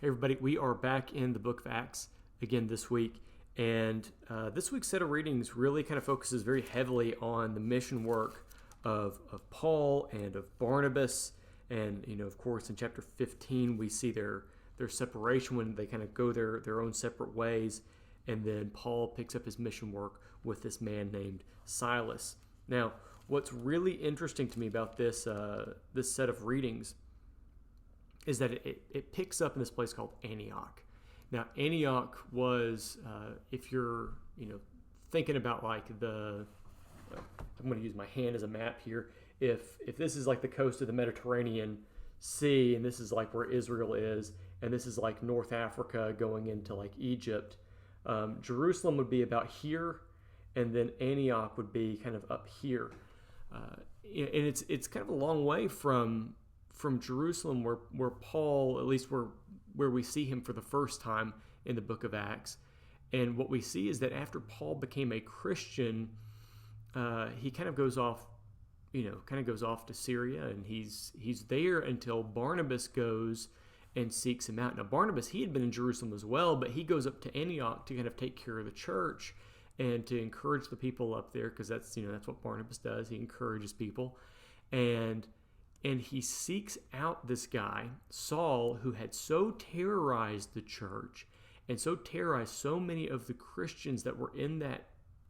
Hey everybody, we are back in the book of Acts again this week, and this week's set of readings really kind of focuses very heavily on the mission work of Paul and of Barnabas, and of course in chapter 15 we see their separation when they kind of go their own separate ways, and then Paul picks up his mission work with this man named Silas. Now, what's really interesting to me about this set of readings is that it picks up in this place called Antioch. Now, Antioch was, if you're thinking about like I'm going to use my hand as a map here. If this is like the coast of the Mediterranean Sea, and this is like where Israel is, and this is like North Africa going into like Egypt, Jerusalem would be about here, and then Antioch would be kind of up here. And it's kind of a long way from Jerusalem, where Paul, at least where we see him for the first time in the book of Acts. And what we see is that after Paul became a Christian, he kind of goes off to Syria, and he's there until Barnabas goes and seeks him out. Now, Barnabas, he had been in Jerusalem as well, but he goes up to Antioch to kind of take care of the church and to encourage the people up there, because that's what Barnabas does. He encourages people, and he seeks out this guy, Saul, who had so terrorized the church and so terrorized so many of the Christians that were in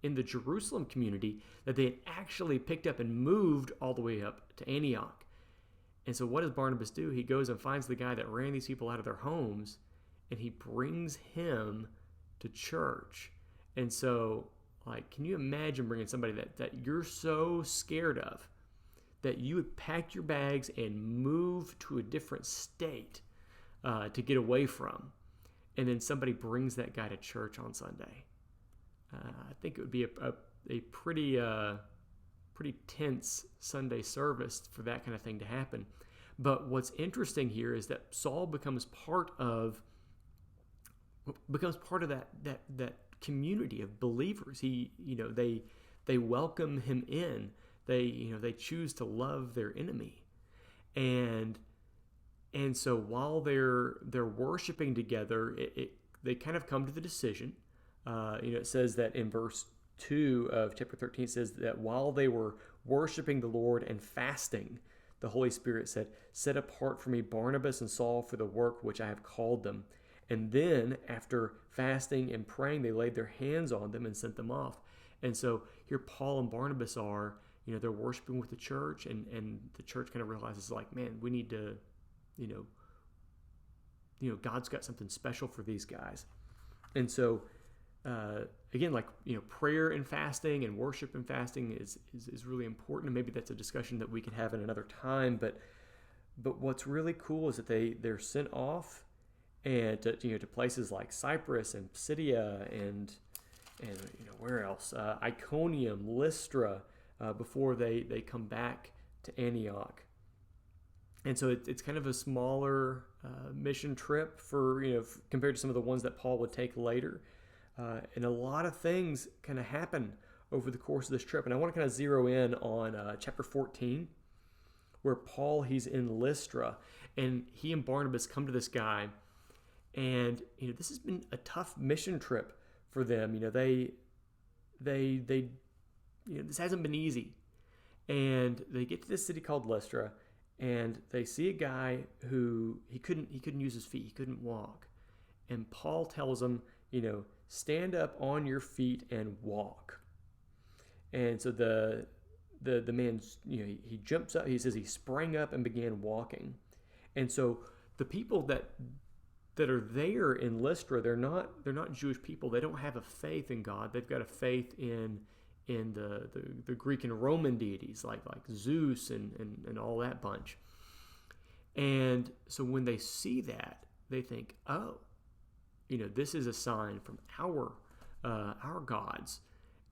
the Jerusalem community that they had actually picked up and moved all the way up to Antioch. And so what does Barnabas do? He goes and finds the guy that ran these people out of their homes, and he brings him to church. And so, like, can you imagine bringing somebody that you're so scared of, that you would pack your bags and move to a different state to get away from, and then somebody brings that guy to church on Sunday? I think it would be a pretty tense Sunday service for that kind of thing to happen. But what's interesting here is that Saul becomes part of that community of believers. They welcome him in. They choose to love their enemy, and so while they're worshiping together, they kind of come to the decision. It says that in verse 2 of chapter 13, it says that while they were worshiping the Lord and fasting, the Holy Spirit said, "Set apart for me Barnabas and Saul for the work which I have called them." And then after fasting and praying, they laid their hands on them and sent them off. And so here Paul and Barnabas are, they're worshiping with the church, and the church kind of realizes, like, man, we need to, God's got something special for these guys. And so, again, like, prayer and fasting and worship and fasting is really important. And maybe that's a discussion that we could have in another time. But what's really cool is that they're sent off and to places like Cyprus and Pisidia and where else? Iconium, Lystra, before they come back to Antioch. And so it's kind of a smaller mission trip for compared to some of the ones that Paul would take later. And a lot of things kind of happen over the course of this trip. And I want to kind of zero in on chapter 14, where Paul, he's in Lystra, and he and Barnabas come to this guy. And this has been a tough mission trip for them. This hasn't been easy. And they get to this city called Lystra, and they see a guy who he couldn't use his feet, he couldn't walk. And Paul tells him, stand up on your feet and walk. And so the man, he jumps up. He says he sprang up and began walking. And so the people that are there in Lystra, they're not Jewish people. They don't have a faith in God. They've got a faith in the Greek and Roman deities like Zeus and all that bunch. And so when they see that, they think, oh, this is a sign from our gods.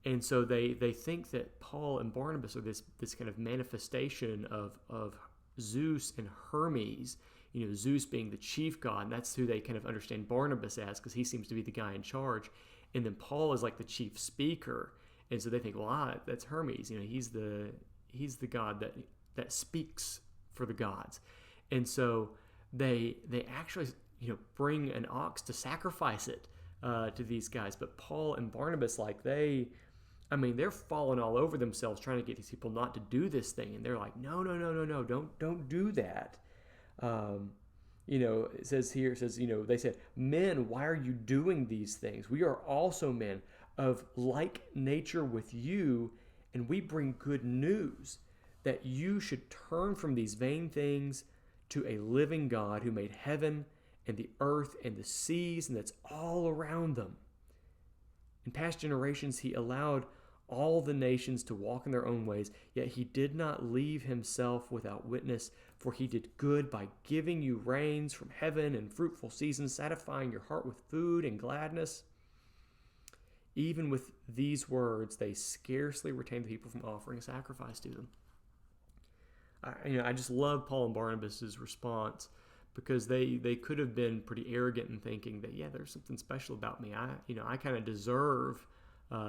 And so they think that Paul and Barnabas are this kind of manifestation of Zeus and Hermes, Zeus being the chief god, and that's who they kind of understand Barnabas as, because he seems to be the guy in charge. And then Paul is like the chief speaker. And so they think, well, that's Hermes. He's the god that speaks for the gods. And so they actually, bring an ox to sacrifice it to these guys. But Paul and Barnabas, they're falling all over themselves trying to get these people not to do this thing. And they're like, no, don't do that. It says here, they said, men, why are you doing these things? We are also men of like nature with you, and we bring good news that you should turn from these vain things to a living God who made heaven and the earth and the seas, and that's all around them. In past generations, he allowed all the nations to walk in their own ways, yet he did not leave himself without witness, for he did good by giving you rains from heaven and fruitful seasons, satisfying your heart with food and gladness. Even with these words, they scarcely retained the people from offering a sacrifice to them. I just love Paul and Barnabas' response, because they could have been pretty arrogant in thinking that, there's something special about me. I kind of deserve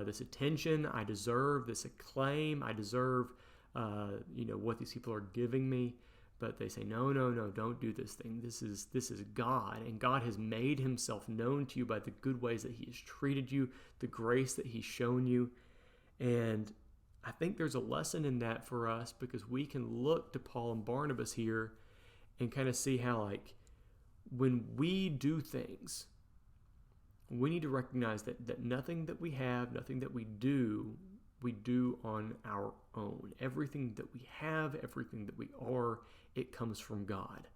this attention. I deserve this acclaim. I deserve, what these people are giving me. But they say, no, don't do this thing. This is God, and God has made himself known to you by the good ways that he has treated you, the grace that he's shown you. And I think there's a lesson in that for us, because we can look to Paul and Barnabas here and kind of see how, when we do things, we need to recognize that nothing that we have, nothing that we do on our own. Everything that we have, everything that we are, it comes from God.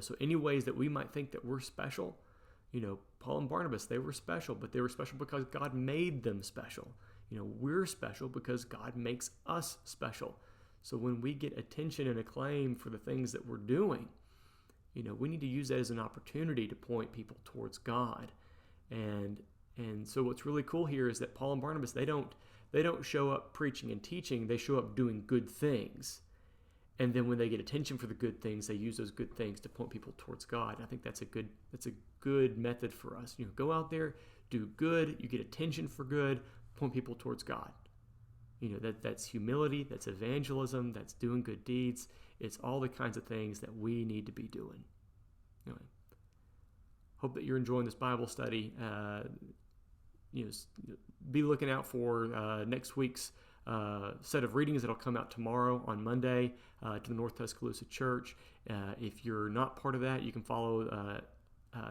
So any ways that we might think that we're special, Paul and Barnabas, they were special, but they were special because God made them special. We're special because God makes us special. So when we get attention and acclaim for the things that we're doing, we need to use that as an opportunity to point people towards God. And so what's really cool here is that Paul and Barnabas, they don't show up preaching and teaching. They show up doing good things. And then when they get attention for the good things, they use those good things to point people towards God. And I think that's a good method for us. Go out there, do good, you get attention for good, point people towards God. That's humility, that's evangelism, that's doing good deeds. It's all the kinds of things that we need to be doing. Anyway, hope that you're enjoying this Bible study. Be looking out for next week's set of readings that'll come out tomorrow on Monday to the North Tuscaloosa Church. If you're not part of that, you can follow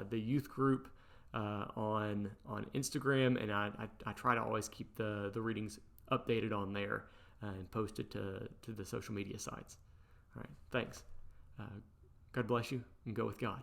the youth group on Instagram, and I try to always keep the readings updated on there and posted to the social media sites. All right, thanks. God bless you, and go with God.